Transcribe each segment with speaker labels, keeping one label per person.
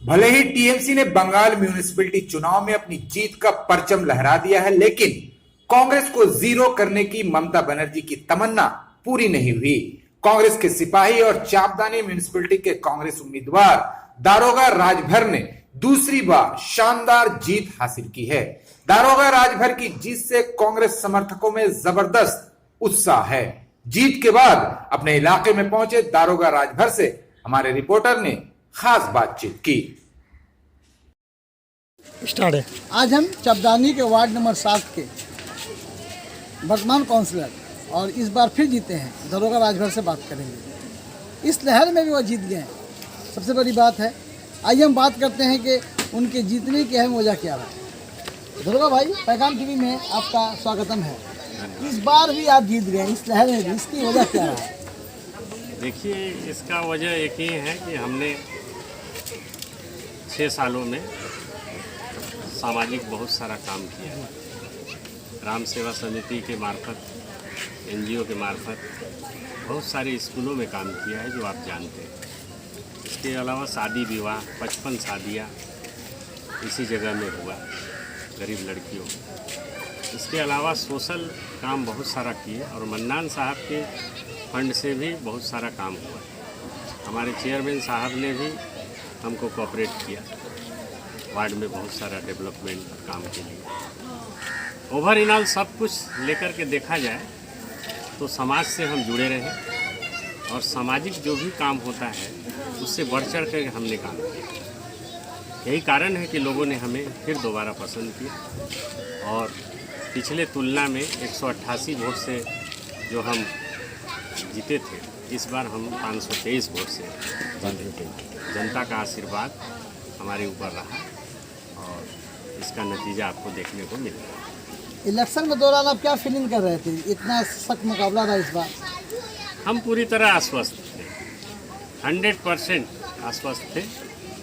Speaker 1: भले ही टीएमसी ने बंगाल म्यूनिसिपैलिटी चुनाव में अपनी जीत का परचम लहरा दिया है, लेकिन कांग्रेस को जीरो करने की ममता बनर्जी की तमन्ना पूरी नहीं हुई। कांग्रेस के सिपाही और चापदानी म्यूनिसिपैलिटी के कांग्रेस उम्मीदवार दारोगा राजभर ने दूसरी बार शानदार जीत हासिल की है। दारोगा राजभर की जीत से कांग्रेस समर्थकों में जबरदस्त उत्साह है। जीत के बाद अपने इलाके में पहुंचे दारोगा राजभर से हमारे रिपोर्टर ने खास बातचीत की।
Speaker 2: स्टार्ट है।
Speaker 3: आज हम चापदानी के वार्ड नंबर 7 के वर्तमान काउंसलर और इस बार फिर जीते हैं दारोगा राजभर से बात करेंगे। इस लहर में भी वो जीत गए हैं, सबसे बड़ी बात है। आइए हम बात करते हैं कि उनके जीतने की अहम वजह क्या रहा। दारोगा भाई, पैगाम टीवी में आपका स्वागतम है। इस बार भी आप जीत गए इस लहर में भी, इसकी वजह क्या रहा?
Speaker 4: देखिए, इसका वजह एक ही है कि हमने 6 सालों में सामाजिक बहुत सारा काम किया है। ग्राम सेवा समिति के मार्फत, एनजीओ के मार्फत बहुत सारे स्कूलों में काम किया है, जो आप जानते हैं। इसके अलावा शादी विवाह 55 शादियाँ इसी जगह में हुआ, गरीब लड़कियों। इसके अलावा सोशल काम बहुत सारा किए और मन्नान साहब के फंड से भी बहुत सारा काम हुआ। हमारे चेयरमैन साहब ने भी हमको कोऑपरेट किया वार्ड में बहुत सारा डेवलपमेंट काम के लिए। ओवरऑल सब कुछ लेकर के देखा जाए तो समाज से हम जुड़े रहे और सामाजिक जो भी काम होता है उससे बढ़ चढ़ कर हमने काम किया। यही कारण है कि लोगों ने हमें फिर दोबारा पसंद किया और पिछले तुलना में 188 वोट से जो हम जीते थे, इस बार हम 523 वोट से जीते। जनता का आशीर्वाद हमारे ऊपर रहा और इसका नतीजा आपको देखने को मिल रहा है।
Speaker 3: इलेक्शन के दौरान आप क्या फीलिंग कर रहे थे? इतना सख्त मुकाबला रहा इस बार।
Speaker 4: हम पूरी तरह आश्वस्त थे, 100% आश्वस्त थे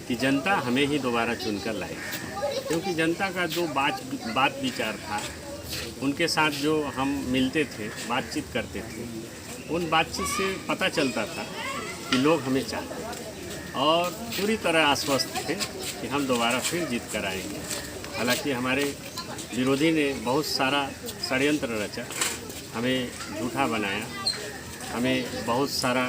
Speaker 4: कि जनता हमें ही दोबारा चुनकर लाएगी, क्योंकि जनता का जो बात विचार था, उनके साथ जो हम मिलते थे, बातचीत करते थे, उन बातचीत से पता चलता था कि लोग हमें चाहते हैं और पूरी तरह आश्वस्त थे कि हम दोबारा फिर जीत कर आएंगे। हालांकि हमारे विरोधी ने बहुत सारा षड्यंत्र रचा, हमें झूठा बनाया, हमें बहुत सारा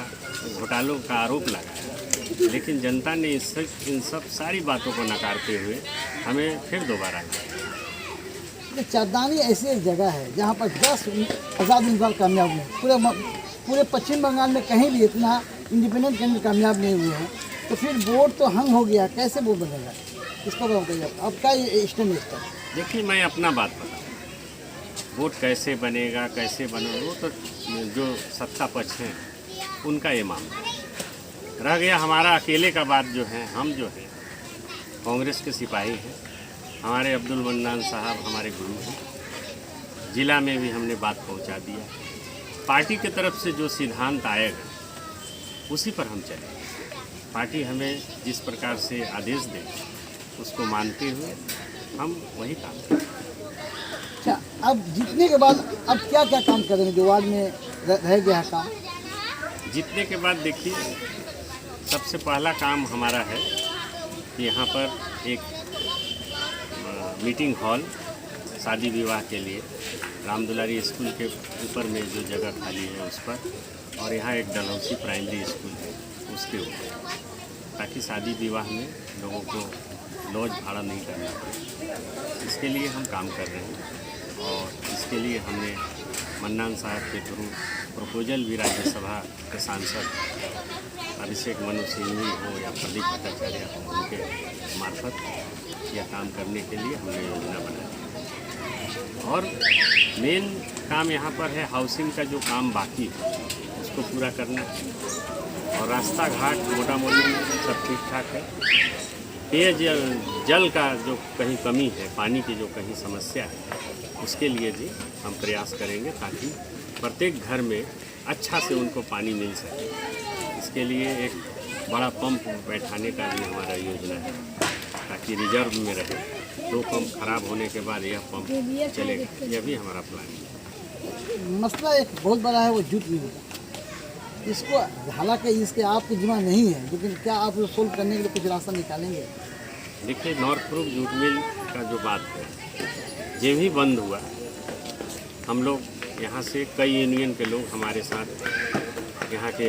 Speaker 4: घोटालों का आरोप लगाया, लेकिन जनता ने इन सब सारी बातों को नकारते हुए हमें फिर दोबारा लाया।
Speaker 3: चापदानी ऐसी एक जगह है जहाँ पर 10,000 उम्मीदवार कामयाब हुए। पूरे पश्चिम बंगाल में कहीं भी इतना इंडिपेंडेंट कैंडिडेट कामयाब नहीं हुए हैं, तो फिर वोट तो हंग हो गया, कैसे वोट बनेगा? इसका बताइए अब क्या स्टैंड है इसका?
Speaker 4: देखिए, मैं अपना बात बताऊँ, वोट कैसे बनेगा, कैसे बने, वो तो जो सत्ता पक्ष हैं उनका ये मामला रह गया। हमारा अकेले का बात जो है, हम जो है कांग्रेस के सिपाही हैं। हमारे अब्दुल मन्नान साहब हमारे गुरु हैं। जिला में भी हमने बात पहुंचा दिया। पार्टी की तरफ से जो सिद्धांत आएगा उसी पर हम चलेंगे। पार्टी हमें जिस प्रकार से आदेश दे उसको मानते हुए हम वही काम करेंगे।
Speaker 3: अच्छा, अब जीतने के बाद अब क्या क्या काम करेंगे जो वार्ड में रह गया है काम?
Speaker 4: जीतने के बाद देखिए, सबसे पहला काम हमारा है कि यहाँ पर एक मीटिंग हॉल शादी विवाह के लिए रामदुलारी स्कूल के ऊपर में जो जगह खाली है उस पर, और यहाँ एक डलहौसी प्राइमरी स्कूल है उसके ऊपर, ताकि शादी विवाह में लोगों को लॉज भाड़ा नहीं करना पड़े। इसके लिए हम काम कर रहे हैं और इसके लिए हमने मन्नान साहब के थ्रू प्रपोजल भी राज्यसभा के सांसद अभिषेक मनु सिंघवी हो या प्रदीप भट्टाचार्य हो, उनके मार्फत यह काम करने के लिए हमने योजना बनाई। और मेन काम यहाँ पर है हाउसिंग का जो काम बाकी है उसको पूरा करना है और रास्ता घाट मोटा मोटी सब ठीक ठाक है। पेयजल जल का जो कहीं कमी है, पानी की जो कहीं समस्या है, उसके लिए भी हम प्रयास करेंगे ताकि प्रत्येक घर में अच्छा से उनको पानी मिल सके। इसके लिए एक बड़ा पंप बैठाने का भी हमारा योजना है ताकि रिजर्व में रहे। 2 पंप खराब होने के बाद यह पंप चलेगा, यह भी हमारा प्लान है।
Speaker 3: मसला एक बहुत बड़ा है, वो जूट नहीं होता। इसको हालांकि इसके आपकी जिम्मा नहीं है, लेकिन क्या आप इसको सोल्व करने के लिए कुछ रास्ता निकालेंगे?
Speaker 4: देखिए, नॉर्थब्रुक जूट मिल का जो बात है, ये भी बंद हुआ। हम लोग यहाँ से कई यूनियन के लोग हमारे साथ यहाँ के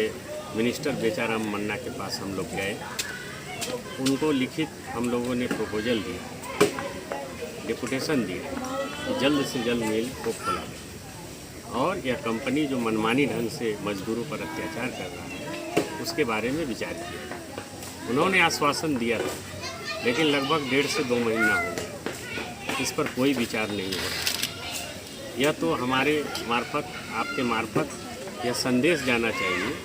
Speaker 4: मिनिस्टर बेचाराम मन्ना के पास हम लोग गए। उनको लिखित हम लोगों ने प्रपोजल दिया, डिपुटेशन दिया कि जल्द से जल्द मिल को खोला जाए और यह कंपनी जो मनमानी ढंग से मजदूरों पर अत्याचार कर रहा है उसके बारे में विचार किया। उन्होंने आश्वासन दिया था, लेकिन लगभग 1.5 से 2 महीना हो गया, इस पर कोई विचार नहीं हो रहा। यह तो हमारे मार्फत, आपके मार्फत यह संदेश जाना चाहिए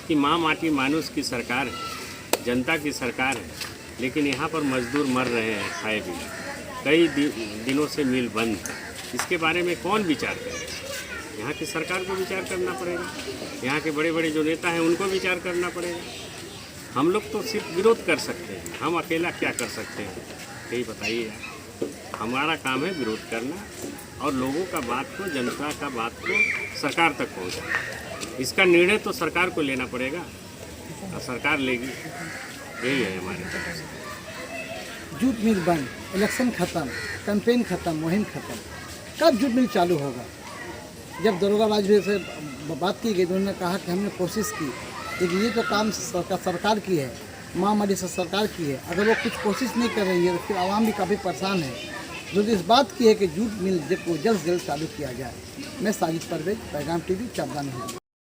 Speaker 4: कि माँ माटी मानुष की सरकार है, जनता की सरकार है, लेकिन यहाँ पर मजदूर मर रहे हैं खाए बिना। कई दिनों से मिल बंद है। इसके बारे में कौन विचार करेगा? यहाँ की सरकार को विचार करना पड़ेगा, यहाँ के बड़े बड़े जो नेता हैं उनको विचार करना पड़ेगा। हम लोग तो सिर्फ विरोध कर सकते हैं, हम अकेला क्या कर सकते हैं? यही बताइए यार। हमारा काम है विरोध करना और लोगों का बात को, जनता का बात को सरकार तक पहुँचाना। इसका निर्णय तो सरकार को लेना पड़ेगा और सरकार लेगी। यही है हमारे तरफ से।
Speaker 3: जूट मिल बंद, इलेक्शन खत्म, कैंपेन खत्म, मुहिम खत्म, कब जूट मिल चालू होगा? जब दरोगा राजभर से बात की गई तो उन्होंने कहा कि हमने कोशिश की, लेकिन ये तो काम सरकार की है, माँ माटी से सरकार की है। अगर वो कुछ कोशिश नहीं कर रही है तो फिर आवाम भी काफ़ी परेशान है। जो इस बात की है कि जूट मिल को जल्द से जल्द चालू किया जाए। मैं साजिद परवेज, पैगाम टीवी, चाबदानी हूँ।